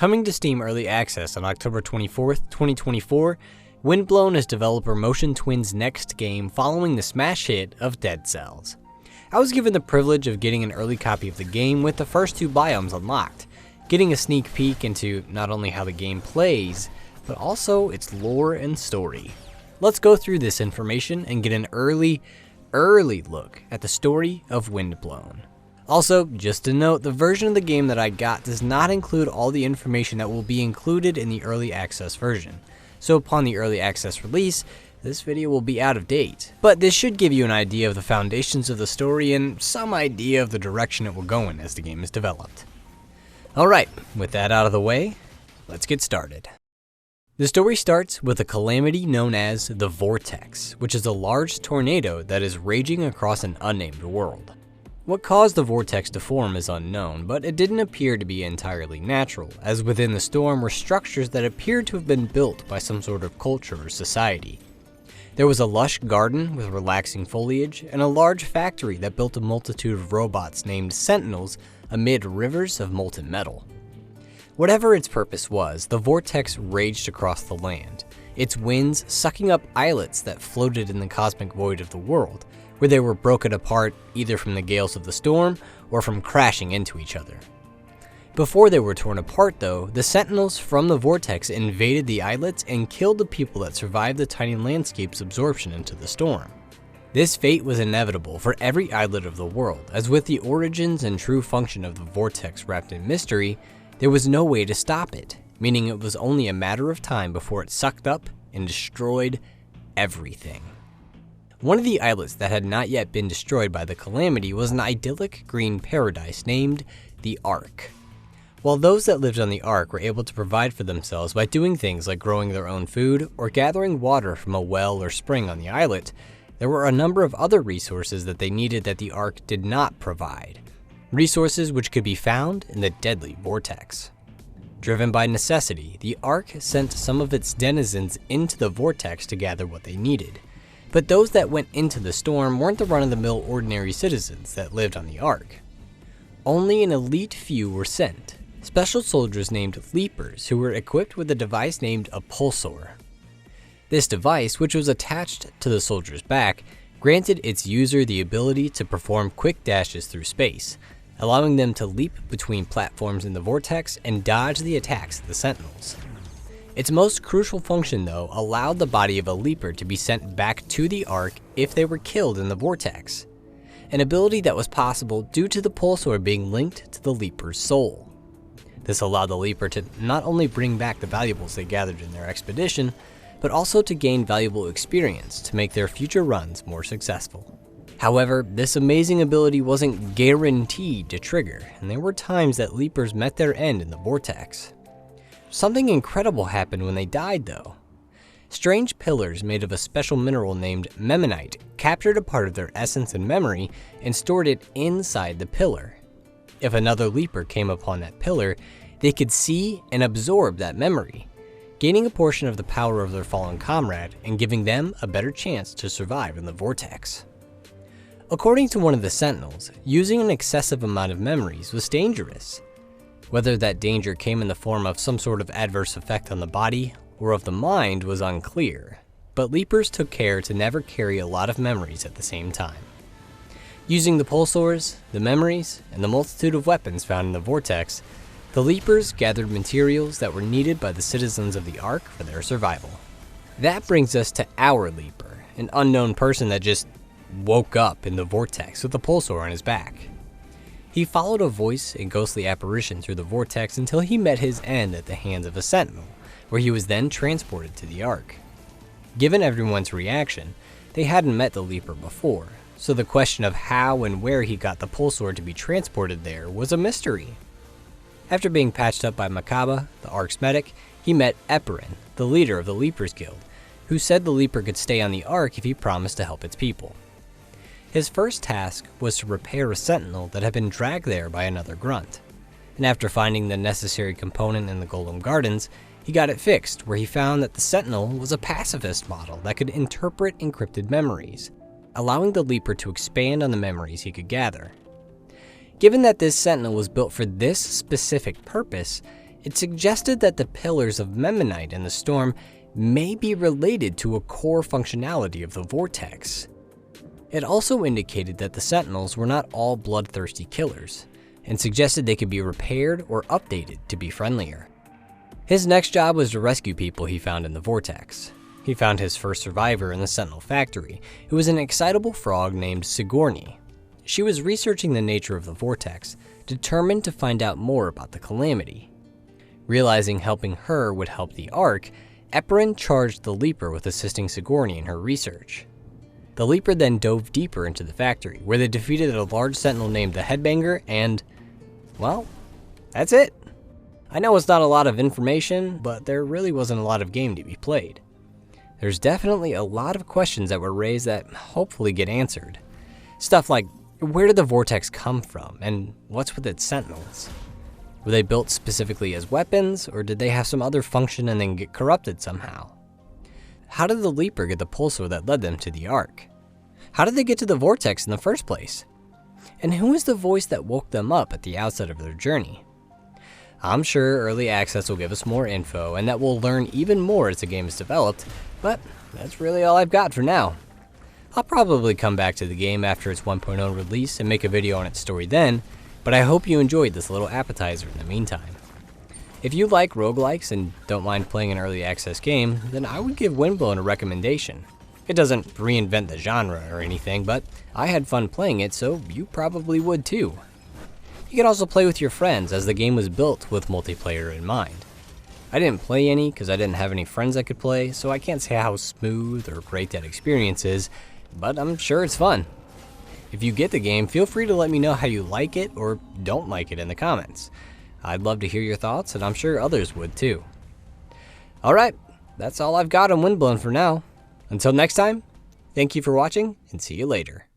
Coming to Steam Early Access on October 24th, 2024, Windblown is developer Motion Twin's next game following the smash hit of Dead Cells. I was given the privilege of getting an early copy of the game with the first 2 biomes unlocked, getting a sneak peek into not only how the game plays, but also its lore and story. Let's go through this information and get an early look at the story of Windblown. Also, just to note, the version of the game that I got does not include all the information that will be included in the early access version. So upon the early access release, this video will be out of date. But this should give you an idea of the foundations of the story and some idea of the direction it will go in as the game is developed. Alright, with that out of the way, let's get started. The story starts with a calamity known as the Vortex, which is a large tornado that is raging across an unnamed world. What caused the vortex to form is unknown, but it didn't appear to be entirely natural, as within the storm were structures that appeared to have been built by some sort of culture or society. There was a lush garden with relaxing foliage, and a large factory that built a multitude of robots named Sentinels amid rivers of molten metal. Whatever its purpose was, the vortex raged across the land, its winds sucking up islets that floated in the cosmic void of the world, where they were broken apart either from the gales of the storm or from crashing into each other. Before they were torn apart though, the Sentinels from the vortex invaded the islets and killed the people that survived the tiny landscape's absorption into the storm. This fate was inevitable for every islet of the world, as with the origins and true function of the vortex wrapped in mystery, there was no way to stop it, meaning it was only a matter of time before it sucked up and destroyed everything. One of the islets that had not yet been destroyed by the calamity was an idyllic green paradise named the Ark. While those that lived on the Ark were able to provide for themselves by doing things like growing their own food or gathering water from a well or spring on the islet, there were a number of other resources that they needed that the Ark did not provide. Resources which could be found in the deadly vortex. Driven by necessity, the Ark sent some of its denizens into the vortex to gather what they needed. But those that went into the storm weren't the run-of-the-mill ordinary citizens that lived on the Ark. Only an elite few were sent, special soldiers named Leapers who were equipped with a device named a pulsor. This device, which was attached to the soldier's back, granted its user the ability to perform quick dashes through space, allowing them to leap between platforms in the vortex and dodge the attacks of the Sentinels. Its most crucial function though allowed the body of a Leaper to be sent back to the Ark if they were killed in the vortex, an ability that was possible due to the pulsar being linked to the Leaper's soul. This allowed the Leaper to not only bring back the valuables they gathered in their expedition, but also to gain valuable experience to make their future runs more successful. However, this amazing ability wasn't guaranteed to trigger, and there were times that Leapers met their end in the vortex. Something incredible happened when they died though. Strange pillars made of a special mineral named memonite captured a part of their essence and memory and stored it inside the pillar. If another Leaper came upon that pillar, they could see and absorb that memory, gaining a portion of the power of their fallen comrade and giving them a better chance to survive in the vortex. According to one of the Sentinels, using an excessive amount of memories was dangerous. Whether that danger came in the form of some sort of adverse effect on the body or of the mind was unclear, but Leapers took care to never carry a lot of memories at the same time. Using the pulsars, the memories, and the multitude of weapons found in the vortex, the Leapers gathered materials that were needed by the citizens of the Ark for their survival. That brings us to our Leaper, an unknown person that just woke up in the vortex with a pulsar on his back. He followed a voice and ghostly apparition through the vortex until he met his end at the hands of a Sentinel, where he was then transported to the Ark. Given everyone's reaction, they hadn't met the Leaper before, so the question of how and where he got the pulsar to be transported there was a mystery. After being patched up by Makaba, the Ark's medic, he met Eperin, the leader of the Leapers Guild, who said the Leaper could stay on the Ark if he promised to help its people. His first task was to repair a Sentinel that had been dragged there by another grunt, and after finding the necessary component in the Golem Gardens, he got it fixed where he found that the Sentinel was a pacifist model that could interpret encrypted memories, allowing the Leaper to expand on the memories he could gather. Given that this Sentinel was built for this specific purpose, It suggested that the pillars of Memmonite in the storm may be related to a core functionality of the vortex. It also indicated that the Sentinels were not all bloodthirsty killers, and suggested they could be repaired or updated to be friendlier. His next job was to rescue people he found in the vortex. He found his first survivor in the Sentinel factory, who was an excitable frog named Sigourney. She was researching the nature of the vortex, determined to find out more about the calamity. Realizing helping her would help the Ark, Eperin charged the Leaper with assisting Sigourney in her research. The Leaper then dove deeper into the factory, where they defeated a large Sentinel named the Headbanger and, well, that's it. I know it's not a lot of information, but there really wasn't a lot of game to be played. There's definitely a lot of questions that were raised that hopefully get answered. Stuff like, where did the vortex come from, and what's with its sentinels? Were they built specifically as weapons, or did they have some other function and then get corrupted somehow? How did the Leaper get the pulsar that led them to the Ark? How did they get to the vortex in the first place? And who is the voice that woke them up at the outset of their journey? I'm sure early access will give us more info and that we'll learn even more as the game is developed, but that's really all I've got for now. I'll probably come back to the game after its 1.0 release and make a video on its story then, but I hope you enjoyed this little appetizer in the meantime. If you like roguelikes and don't mind playing an early access game, then I would give Windblown a recommendation. It doesn't reinvent the genre or anything, but I had fun playing it, so you probably would too. You can also play with your friends, as the game was built with multiplayer in mind. I didn't play any because I didn't have any friends that could play, so I can't say how smooth or great that experience is, but I'm sure it's fun. If you get the game, feel free to let me know how you like it or don't like it in the comments. I'd love to hear your thoughts, and I'm sure others would too. Alright, that's all I've got on Windblown for now. Until next time, thank you for watching, and see you later.